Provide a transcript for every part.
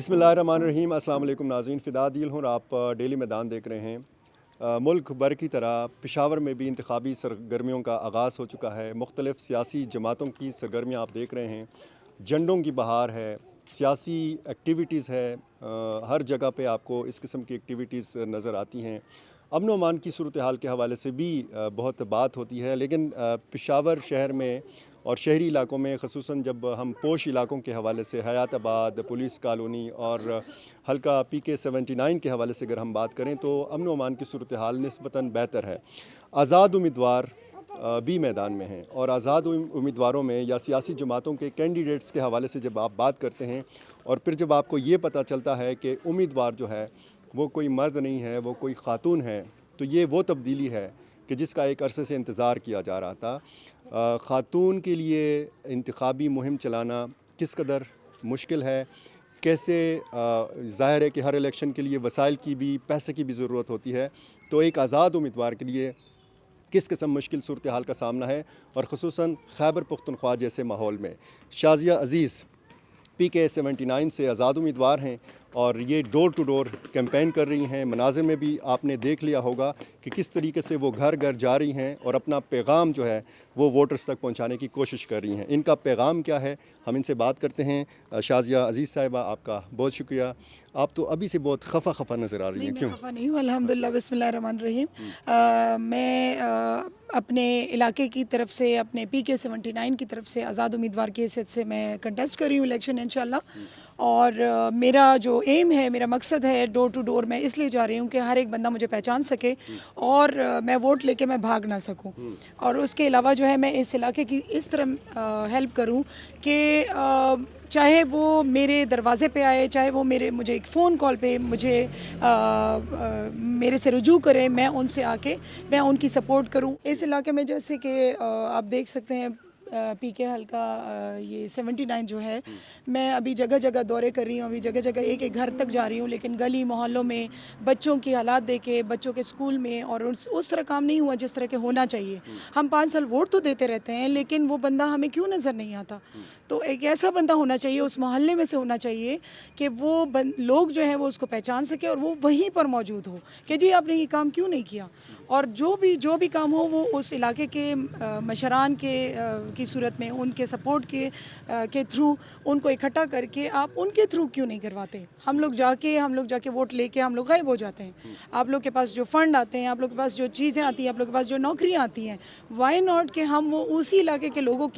بسم اللہ الرحمن الرحیم۔ السلام علیکم ناظرین، فدا دل ہوں اور آپ ڈیلی میدان دیکھ رہے ہیں۔ ملک بھر کی طرح پشاور میں بھی انتخابی سرگرمیوں کا آغاز ہو چکا ہے۔ مختلف سیاسی جماعتوں کی سرگرمیاں آپ دیکھ رہے ہیں، جھنڈوں کی بہار ہے، سیاسی ایکٹیویٹیز ہے، ہر جگہ پہ آپ کو اس قسم کی ایکٹیویٹیز نظر آتی ہیں۔ امن و امان کی صورتحال کے حوالے سے بھی بہت بات ہوتی ہے، لیکن پشاور شہر میں اور شہری علاقوں میں خصوصاً جب ہم پوش علاقوں کے حوالے سے حیات آباد، پولیس کالونی اور حلقہ PK-79 کے حوالے سے اگر ہم بات کریں تو امن و امان کی صورتحال نسبتاً بہتر ہے۔ آزاد امیدوار بھی میدان میں ہیں، اور آزاد امیدواروں میں یا سیاسی جماعتوں کے کینڈیڈیٹس کے حوالے سے جب آپ بات کرتے ہیں اور پھر جب آپ کو یہ پتہ چلتا ہے کہ امیدوار جو ہے وہ کوئی مرد نہیں ہے، وہ کوئی خاتون ہے، تو یہ وہ تبدیلی ہے کہ جس کا ایک عرصے سے انتظار کیا جا رہا تھا۔ خاتون کے لیے انتخابی مہم چلانا کس قدر مشکل ہے، کیسے ظاہر ہے کہ ہر الیکشن کے لیے وسائل کی بھی، پیسے کی بھی ضرورت ہوتی ہے، تو ایک آزاد امیدوار کے لیے کس قسم مشکل صورتحال کا سامنا ہے، اور خصوصاً خیبر پختونخوا جیسے ماحول میں۔ شازیہ عزیز PK-79 سے آزاد امیدوار ہیں اور یہ ڈور ٹو ڈور کیمپین کر رہی ہیں۔ مناظر میں بھی آپ نے دیکھ لیا ہوگا کہ کس طریقے سے وہ گھر گھر جا رہی ہیں اور اپنا پیغام جو ہے وہ ووٹرز تک پہنچانے کی کوشش کر رہی ہیں۔ ان کا پیغام کیا ہے، ہم ان سے بات کرتے ہیں۔ شازیہ عزیز صاحبہ، آپ کا بہت شکریہ۔ آپ تو ابھی سے بہت خفا نظر آ رہی ہیں، میں کیوں؟ خفا نہیں ہوں، الحمدللہ، بسم اللہ الرحمن الرحیم۔ میں اپنے علاقے کی طرف سے، اپنے PK-79 کی طرف سے آزاد امیدوار کی حیثیت سے میں کنٹیسٹ کر رہی ہوں الیکشن انشاءاللہ، اور میرا جو ایم ہے، میرا مقصد ہے ڈور ٹو ڈور میں اس لیے جا رہی ہوں کہ ہر ایک بندہ مجھے پہچان سکے اور میں ووٹ لے کے میں بھاگ نہ سکوں، اور اس کے علاوہ جو ہے میں اس علاقے کی اس طرح ہیلپ کروں کہ چاہے وہ میرے دروازے پہ آئے، چاہے وہ مجھے ایک فون کال پہ مجھے میرے سے رجوع کریں، میں ان سے آ کے میں ان کی سپورٹ کروں۔ اس علاقے میں جیسے کہ آپ دیکھ سکتے ہیں PK حلقہ یہ 79 جو ہے، میں ابھی جگہ جگہ دورے کر رہی ہوں، ابھی جگہ جگہ ایک ایک گھر تک جا رہی ہوں، لیکن گلی محلوں میں بچوں کی حالات دیکھے، بچوں کے اسکول میں، اور اس طرح کام نہیں ہوا جس طرح کے ہونا چاہیے۔ ہم 5 سال ووٹ تو دیتے رہتے ہیں، لیکن وہ بندہ ہمیں کیوں نظر نہیں آتا؟ تو ایک ایسا بندہ ہونا چاہیے، اس محلے میں سے ہونا چاہیے کہ وہ لوگ جو ہیں وہ اس کو پہچان سکے اور وہ وہیں پر موجود ہو کہ جی آپ نے یہ کام کیوں نہیں کیا، اور جو بھی کام ہو وہ اس علاقے کے مشران کی صورت میں، ان کے سپورٹ کے تھرو ان کو اکٹھا کر کے آپ ان کے تھرو کیوں نہیں کرواتے؟ ہم لوگ جا کے ووٹ لے کے ہم لوگ غائب ہو جاتے ہیں۔ آپ لوگ کے پاس جو فنڈ آتے ہیں، آپ لوگ کے پاس جو چیزیں آتی ہیں، آپ لوگ کے پاس جو نوکریاں آتی ہیں، وائی ناٹ کہ ہم وہ اسی علاقے کے لوگوں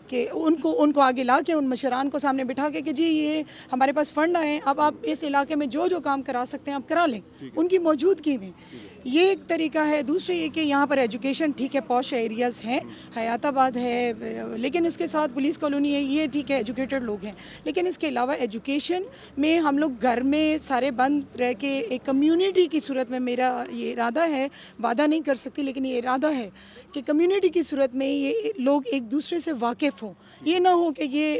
کہ ان کو آگے لا کے، ان مشران کو سامنے بٹھا کے کہ جی یہ ہمارے پاس فنڈ آئے ہیں، اب آپ اس علاقے میں جو کام کرا سکتے ہیں آپ کرا لیں ان کی موجودگی میں۔ یہ ایک طریقہ ہے۔ دوسرے یہ کہ یہاں پر ایجوکیشن ٹھیک ہے، پوش ایریاز ہیں، حیات آباد ہے، لیکن اس کے ساتھ پولیس کالونی ہے، یہ ٹھیک ہے، ایجوکیٹڈ لوگ ہیں، لیکن اس کے علاوہ ایجوکیشن میں ہم لوگ گھر میں سارے بند رہ کے ایک کمیونٹی کی صورت میں، میرا یہ ارادہ ہے، وعدہ نہیں کر سکتی لیکن یہ ارادہ ہے کہ کمیونٹی کی صورت میں یہ لوگ ایک دوسرے سے واقف ہوں۔ یہ نہ ہو کہ یہ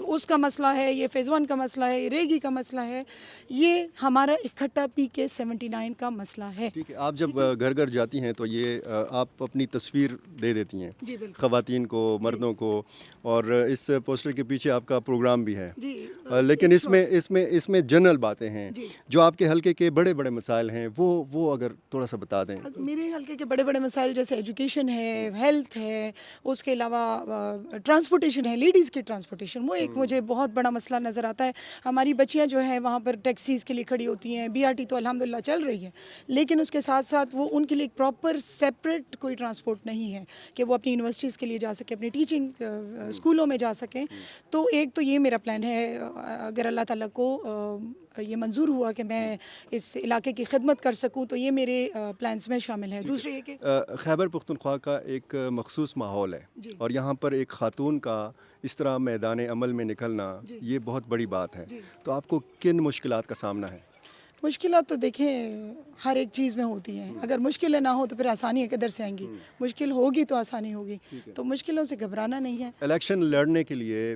اس کا مسئلہ ہے، یہ فیز 1 کا مسئلہ ہے، یہ ریگی کا مسئلہ ہے، یہ ہمارا اکٹھا PK-79 کا مسئلہ ہے۔ ٹھیک ہے، آپ جب گھر گھر جاتی ہیں تو یہ آپ اپنی تصویر دے دیتی ہیں جی بالکل، خواتین کو، مردوں کو، اور اس پوسٹر کے پیچھے آپ کا پروگرام بھی ہے، جی لیکن اس میں جنرل باتیں ہیں جی۔ جو آپ کے حلقے کے بڑے بڑے مسائل ہیں، وہ اگر تھوڑا سا بتا دیں۔ میرے حلقے کے بڑے بڑے مسائل جیسے ایجوکیشن ہے، ہیلتھ ہے، اس کے علاوہ ٹرانسپورٹیشن ہے، لیڈیز کی ٹرانسپورٹیشن، وہ ایک مجھے بہت بڑا مسئلہ نظر آتا ہے۔ ہماری بچیاں جو ہیں وہاں پر ٹیکسیز کے لیے کھڑی ہوتی ہیں، BRT تو الحمدللہ چل رہی ہے، لیکن اس کے ساتھ ساتھ وہ ان کے لیے ایک پراپر سیپریٹ کوئی ٹرانسپورٹ نہیں ہے کہ وہ اپنی یونیورسٹیز کے لیے جا سکے، اپنی ٹیچنگ اسکولوں میں جا سکیں۔ تو ایک تو یہ میرا پلان ہے، اگر اللہ تعالیٰ کو یہ منظور ہوا کہ میں اس علاقے کی خدمت کر سکوں تو یہ میرے پلانز میں شامل ہے۔ دوسرے یہ کہ خیبر پختونخوا کا ایک مخصوص ماحول ہے، جی اور یہاں پر ایک خاتون کا اس طرح میدان عمل میں نکلنا یہ بہت بڑی بات ہے، تو آپ کو کن مشکلات کا سامنا ہے؟ مشکلات تو دیکھیں ہر ایک چیز میں ہوتی ہیں، اگر مشکلیں نہ ہو تو پھر آسانی کدھر سے آئیں گی؟ مشکل ہوگی تو آسانی ہوگی، تو مشکلوں سے گھبرانا نہیں ہے۔ الیکشن لڑنے کے لیے